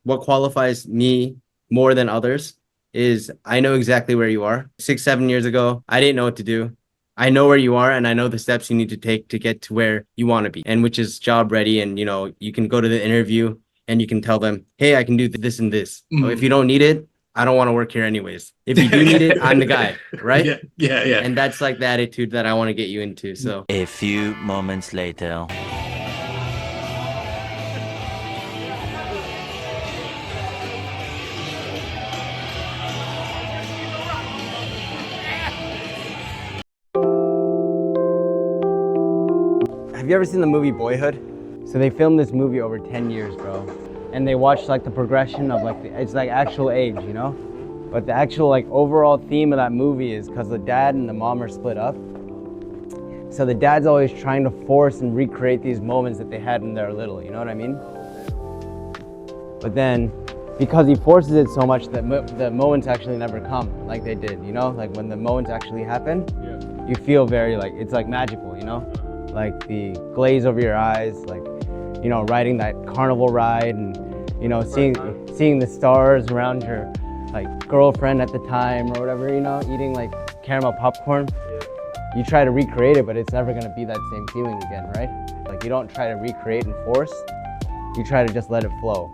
what qualifies me more than others is I know exactly where you are. 6, 7 years ago, I didn't know what to do. I know where you are and I know the steps you need to take to get to where you want to be, and which is job ready. And, you can go to the interview and you can tell them, hey, I can do this and this. If you don't need it, I don't want to work here anyways. If you do need it, I'm the guy, right? Yeah. And that's like the attitude that I want to get you into. So A few moments later. have you ever seen the movie Boyhood? So they filmed this movie over 10 years, bro. And they watched like the progression of it's like actual age, But the actual like overall theme of that movie is because the dad and the mom are split up. So the dad's always trying to force and recreate these moments that they had when they were little, you know what I mean? But then, because he forces it so much that the moments actually never come like they did, Like when the moments actually happen, you feel very it's like magical, Like the glaze over your eyes, like, riding that carnival ride and, seeing the stars around your girlfriend at the time or whatever, eating like caramel popcorn. You try to recreate it, but it's never gonna be that same feeling again, right? Like you don't try to recreate and force, you try to just let it flow,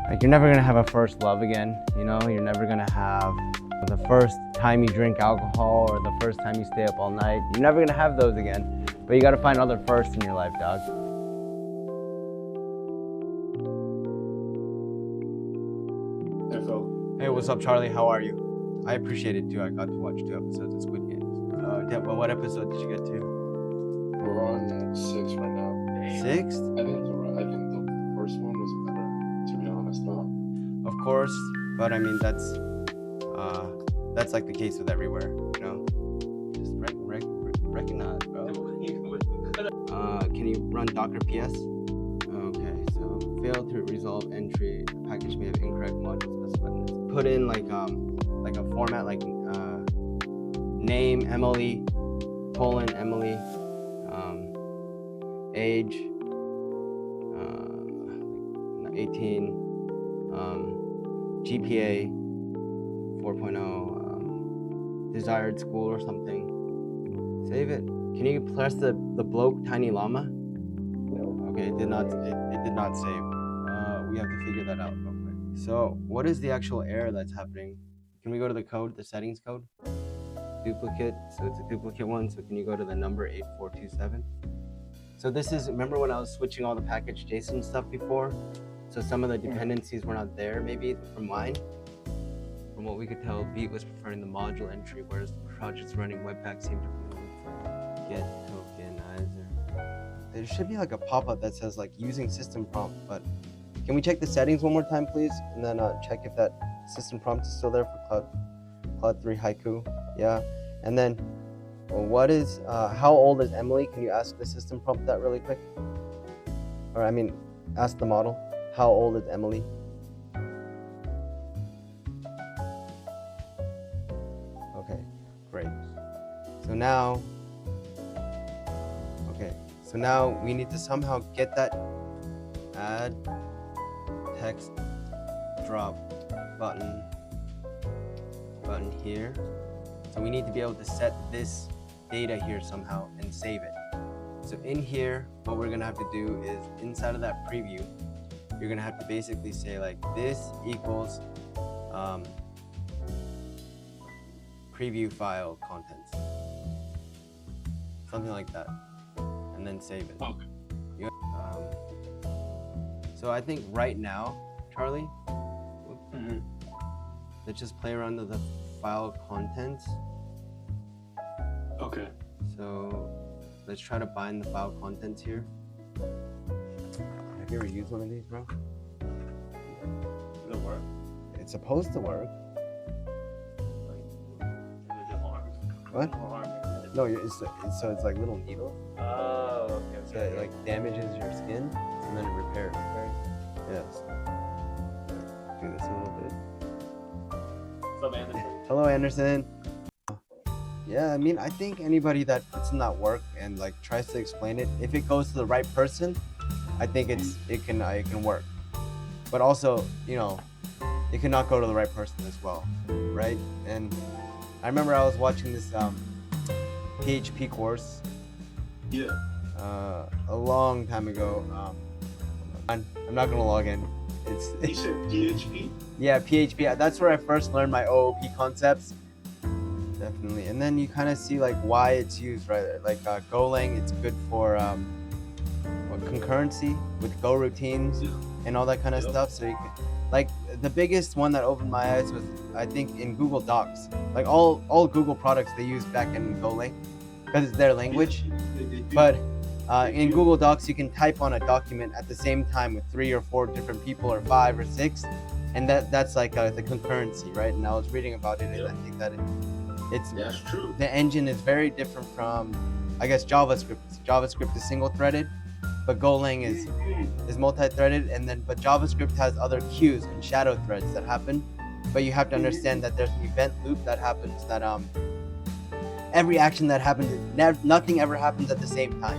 Like you're never gonna have a first love again, You're never gonna have the first time you drink alcohol or the first time you stay up all night. You're never gonna have those again, but you gotta find other firsts in your life, dog. Hey, what's up, Charlie? How are you? I appreciate it too. I got to watch 2 episodes of Squid Games. What episode did you get to? We're on 6 right now. 6? I think the first one was better, to be honest. Of course, but I mean that's like the case with everywhere, Just recognize, bro. Can you run Docker PS? Okay, so fail to resolve entry. Package may have incorrect module specified. Put in like a format like name Emily, colon Emily, age 18, GPA 4.0, desired school or something. Save it. Can you press the bloke tiny llama? No. Okay, it did not save. We have to figure that out real quick. So what is the actual error that's happening? Can we go to the code, the settings code? Duplicate, so it's a duplicate one, so can you go to the number 8427? So this is, remember when I was switching all the package JSON stuff before? So some of the dependencies were not there, maybe from mine. From what we could tell, Beat was preferring the module entry, whereas the projects running Webpack seemed to get tokenizer. There should be like a pop-up that says like using system prompt, but can we check the settings one more time, please? And then check if that system prompt is still there for Cloud 3 Haiku. Yeah. And then what is, how old is Emily? Can you ask the system prompt that really quick? Or I mean, ask the model, how old is Emily? Okay, great. So now we need to somehow get that add text drop button here. So we need to be able to set this data here somehow and save it. So in here, what we're gonna have to do is inside of that preview, you're gonna have to basically say like this equals preview file contents, something like that, and then save it. Okay. So I think right now, Charlie, let's just play around with the file contents. Okay. So let's try to bind the file contents here. Have you ever used one of these, bro? Does it work? It's supposed to work. What? No, so it's like little needles. Oh, okay. So it like damages your skin and then it repairs. Right? Yes. Do this a little bit. What's up, Anderson? Hello, Anderson. Yeah, I mean, I think anybody that puts in that work and like tries to explain it, if it goes to the right person, I think it can work. but also, you know, it could not go to the right person as well, right? And I remember I was watching this PHP course Yeah. a long time ago. I'm not gonna log in. You said PHP? Yeah, PHP. That's where I first learned my OOP concepts. Definitely. And then you kind of see like why it's used, right? Like Golang, it's good for concurrency with Go routines and all that kind of stuff. So you can, like, the biggest one that opened my eyes was, I think, in Google Docs. Like all Google products, they use backend Golang because it's their language. But in Google Docs, you can type on a document at the same time with 3 or 4 different people, or 5 or 6, and that's like the concurrency, right? And I was reading about it, and I think that That's true. the engine is very different from, I guess, JavaScript. JavaScript is single-threaded, but Golang is multi-threaded, but JavaScript has other queues and shadow threads that happen. But you have to understand that there's an event loop that happens, that every action that happens, nothing ever happens at the same time.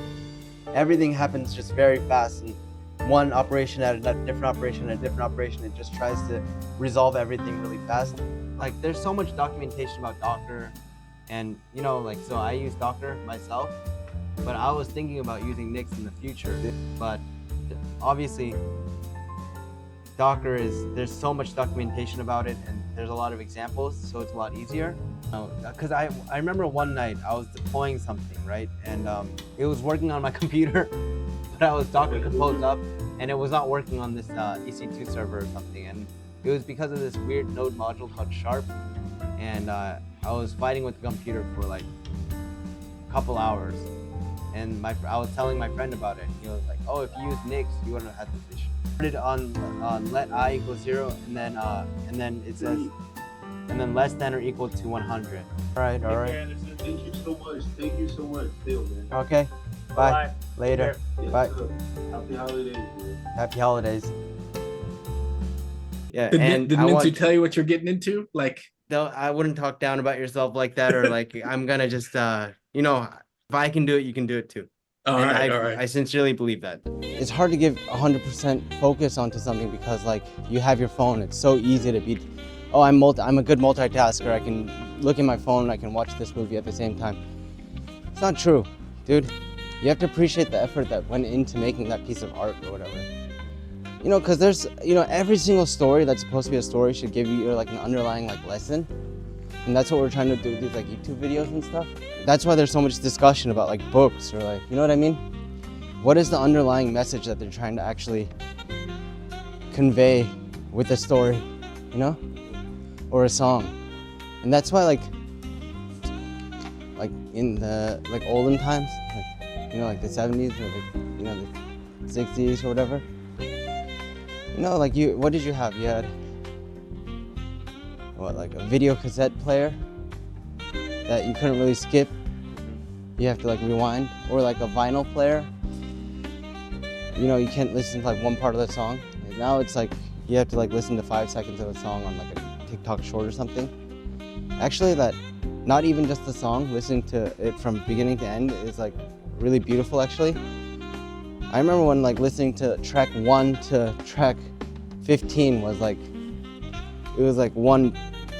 Everything happens just very fast, and one operation at a different operation at a different operation. It just tries to resolve everything really fast. Like, there's so much documentation about Docker, and you know, like, so I use Docker myself, but I was thinking about using Nix in the future. But obviously, Docker there's so much documentation about it, and there's a lot of examples, so it's a lot easier. Because I remember one night I was deploying something, right, and it was working on my computer, but I was Docker composed up, and it was not working on this EC2 server or something, and it was because of this weird node module called Sharp, and I was fighting with the computer for like a couple hours, and I was telling my friend about it, and he was like, "Oh, if you use Nix, you wouldn't have had this issue." Started on let I equal 0, and then it says, and then less than or equal to 100. All right. Thank you so much. Thank you so much, Phil, man. Okay. Bye. Later. Yes, Bye. sir. Happy holidays, man. Happy holidays. Yeah, Did and Mintu tell you what you're getting into? Like, I wouldn't talk down about yourself like that, or like I'm gonna just you know, if I can do it, you can do it too. all right. I sincerely believe that. It's hard to give 100% focus onto something because, like, you have your phone. It's so easy to be, oh, I'm a good multitasker. I can look at my phone and I can watch this movie at the same time. It's not true, dude. You have to appreciate the effort that went into making that piece of art or whatever. You know, because there's, you know, every single story that's supposed to be a story should give you like an underlying like lesson. And that's what we're trying to do with these like YouTube videos and stuff. That's why there's so much discussion about like books, or like, you know what I mean? What is the underlying message that they're trying to actually convey with a story, you know? Or a song. And that's why like in the like olden times, like, you know, like the 70s or like, you know, the 60s or whatever. You know, like what did you have? You had what, like a video cassette player that you couldn't really skip. You have to like rewind, or like a vinyl player. You know, you can't listen to like one part of the song. And now it's like you have to like listen to 5 seconds of a song on like a TikTok short or something. Actually, that not even just the song, listening to it from beginning to end is like really beautiful actually. I remember when like listening to track 1 to track 15 was like, it was like one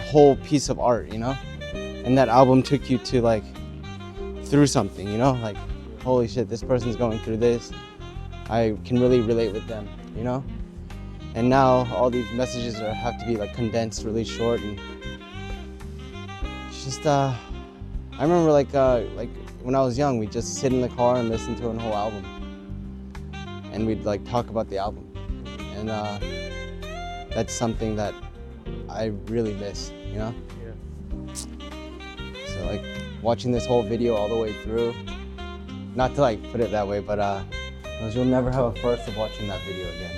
whole piece of art, you know? And that album took you to like through something, you know? Like, holy shit, this person's going through this. I can really relate with them, you know? And now all these messages have to be like condensed really short, and it's just I remember like when I was young, we'd just sit in the car and listen to a whole album, and we'd like talk about the album, and that's something that I really miss, you know? Yeah. So like watching this whole video all the way through, not to like put it that way, but because you'll never have a first of watching that video again.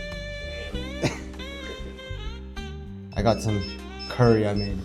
I got some curry I made.